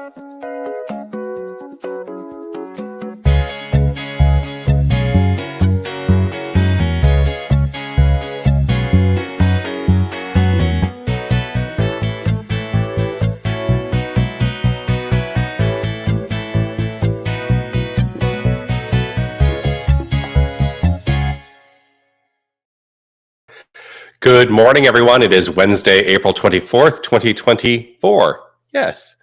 Good morning, everyone. It is Wednesday, April 24th, 2024. Yes.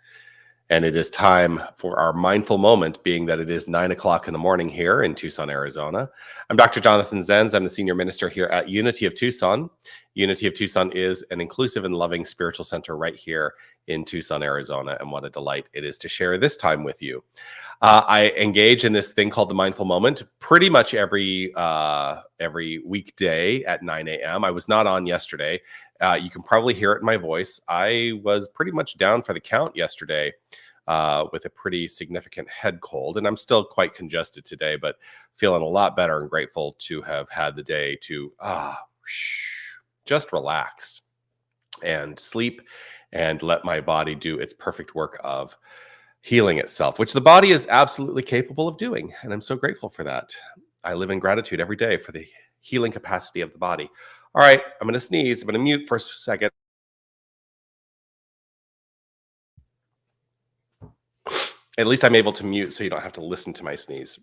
And it is time for our mindful moment, being that it is 9 o'clock in the morning here in Tucson, Arizona. I'm Dr. Jonathan Zenz. I'm the senior minister here at Unity of Tucson. Unity of Tucson is an inclusive and loving spiritual center right here in Tucson, Arizona. And what a delight it is to share this time with you. I engage in this thing called the mindful moment pretty much every weekday at 9 a.m. I was not on yesterday. You can probably hear it in my voice. I was pretty much down for the count yesterday with a pretty significant head cold, and I'm still quite congested today, but feeling a lot better and grateful to have had the day to just relax and sleep and let my body do its perfect work of healing itself, which the body is absolutely capable of doing. And I'm so grateful for that. I live in gratitude every day for the healing capacity of the body. All right, I'm going to sneeze. I'm going to mute for a second. At least I'm able to mute so you don't have to listen to my sneeze.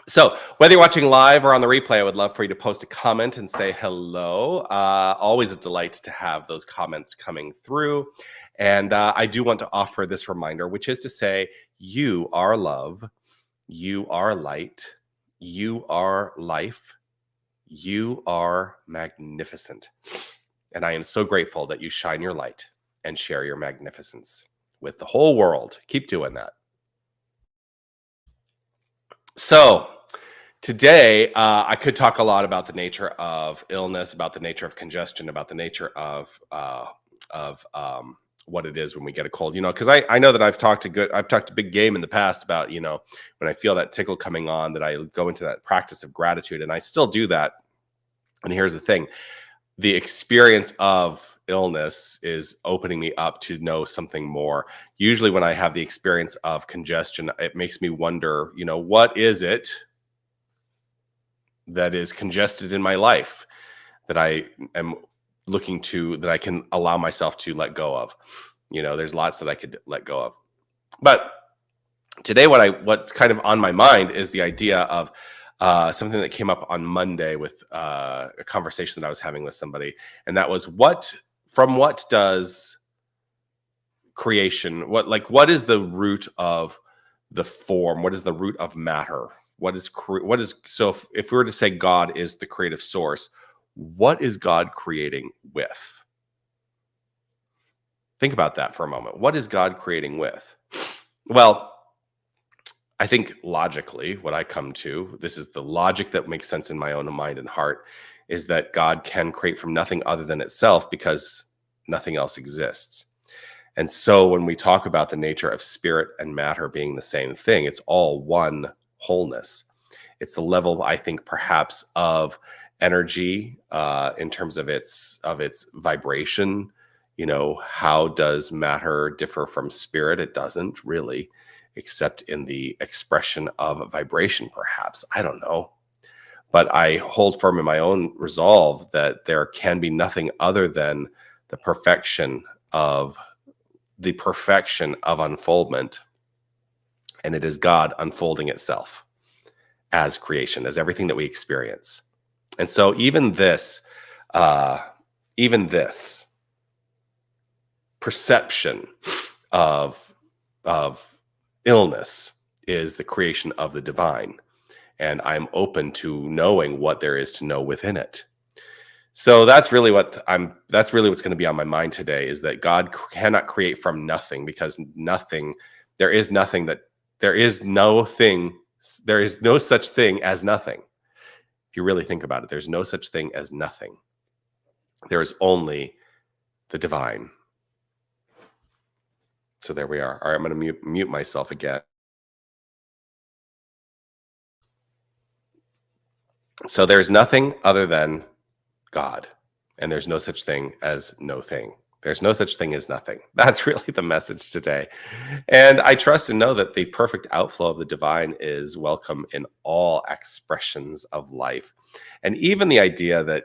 So whether you're watching live or on the replay, I would love for you to post a comment and say hello. Always a delight to have those comments coming through. And I do want to offer this reminder, which is to say, you are love, you are light, you are life, you are magnificent. And I am so grateful that you shine your light and share your magnificence with the whole world. Keep doing that. So today, I could talk a lot about the nature of illness, about the nature of congestion, about the nature of what it is when we get a cold. Because I know that I've talked a big game in the past about, when I feel that tickle coming on, that I go into that practice of gratitude, and I still do that. And here's the thing: the experience of illness is opening me up to know something more. Usually when I have the experience of congestion, it makes me wonder, what is it that is congested in my life that I am looking to, that I can allow myself to let go of? There's lots that I could let go of. But today what's kind of on my mind is the idea of something that came up on Monday with a conversation that I was having with somebody. And that was, from what does creation, what is the root of the form? What is the root of matter? So if we were to say God is the creative source, what is God creating with? Think about that for a moment. What is God creating with? Well, I think logically, what I come to, this is the logic that makes sense in my own mind and heart, is that God can create from nothing other than itself, because nothing else exists. And so when we talk about the nature of spirit and matter being the same thing, it's all one wholeness. It's the level, I think, perhaps of energy in terms of its vibration. How does matter differ from spirit? It doesn't really, except in the expression of vibration, perhaps. I don't know. But I hold firm in my own resolve that there can be nothing other than the perfection of unfoldment. And it is God unfolding itself as creation, as everything that we experience. And so even this perception of illness is the creation of the divine. And I'm open to knowing what there is to know within it. So that's really what's going to be on my mind today, is that God cannot create from nothing, because there is no such thing as nothing. If you really think about it, there's no such thing as nothing. There is only the divine. So there we are. All right, I'm going to mute myself again. So there's nothing other than God, and there's no such thing as no thing. There's no such thing as nothing. That's really the message today. And I trust and know that the perfect outflow of the divine is welcome in all expressions of life. And even the idea that,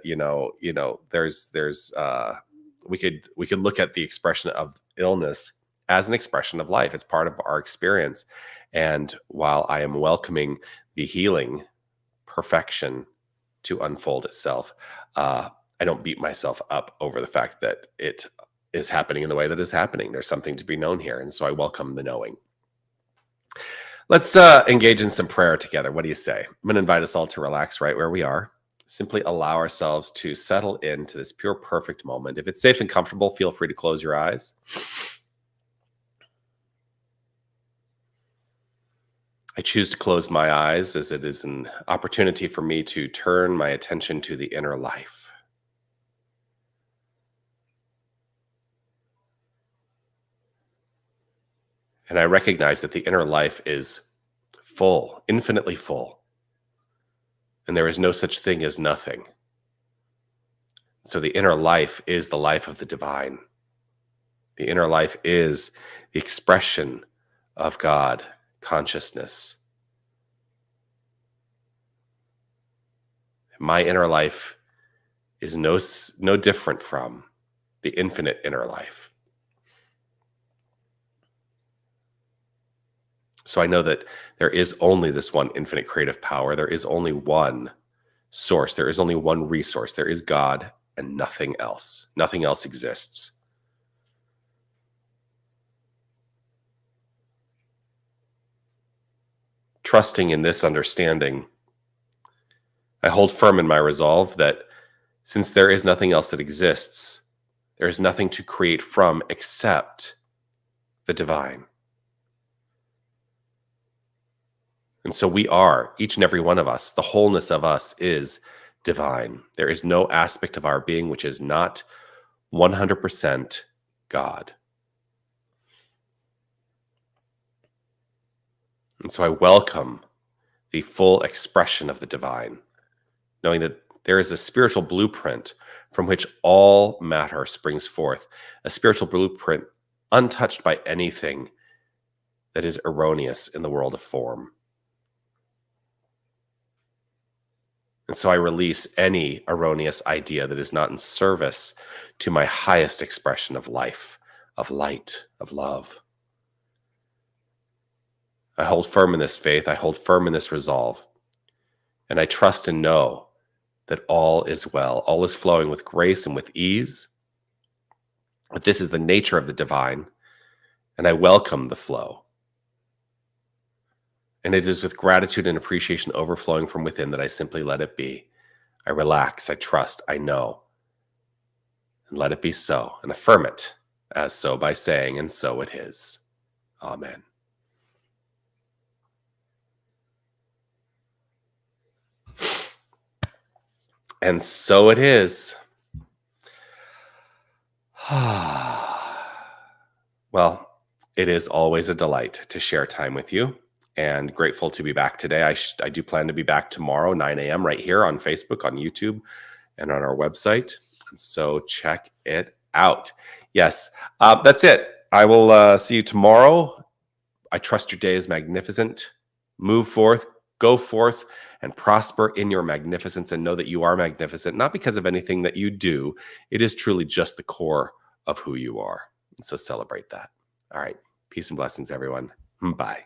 we could look at the expression of illness as an expression of life. It's part of our experience. And while I am welcoming the healing perfection to unfold itself, I don't beat myself up over the fact that it is happening in the way that is happening. There's something to be known here. And so I welcome the knowing. Let's engage in some prayer together. What do you say? I'm going to invite us all to relax right where we are. Simply allow ourselves to settle into this pure, perfect moment. If it's safe and comfortable, feel free to close your eyes. I choose to close my eyes as it is an opportunity for me to turn my attention to the inner life. And I recognize that the inner life is full, infinitely full. And there is no such thing as nothing. So the inner life is the life of the divine. The inner life is the expression of God, consciousness. My inner life is no different from the infinite inner life. So I know that there is only this one infinite creative power. There is only one source. There is only one resource. There is God and nothing else. Nothing else exists. Trusting in this understanding, I hold firm in my resolve that since there is nothing else that exists, there is nothing to create from except the divine. And so we are, each and every one of us, the wholeness of us is divine. There is no aspect of our being which is not 100% God. And so I welcome the full expression of the divine, knowing that there is a spiritual blueprint from which all matter springs forth, a spiritual blueprint untouched by anything that is erroneous in the world of form. And so I release any erroneous idea that is not in service to my highest expression of life, of light, of love. I hold firm in this faith. I hold firm in this resolve. And I trust and know that all is well. All is flowing with grace and with ease. That this is the nature of the divine. And I welcome the flow. And it is with gratitude and appreciation overflowing from within that I simply let it be. I relax, I trust, I know. And let it be so, and affirm it as so by saying, and so it is. Amen. And so it is. Well, it is always a delight to share time with you. And grateful to be back today. I do plan to be back tomorrow, 9 a.m. right here on Facebook, on YouTube, and on our website. So check it out. Yes, that's it. I will see you tomorrow. I trust your day is magnificent. Move forth, go forth, and prosper in your magnificence, and know that you are magnificent, not because of anything that you do. It is truly just the core of who you are. So celebrate that. All right. Peace and blessings, everyone. Bye.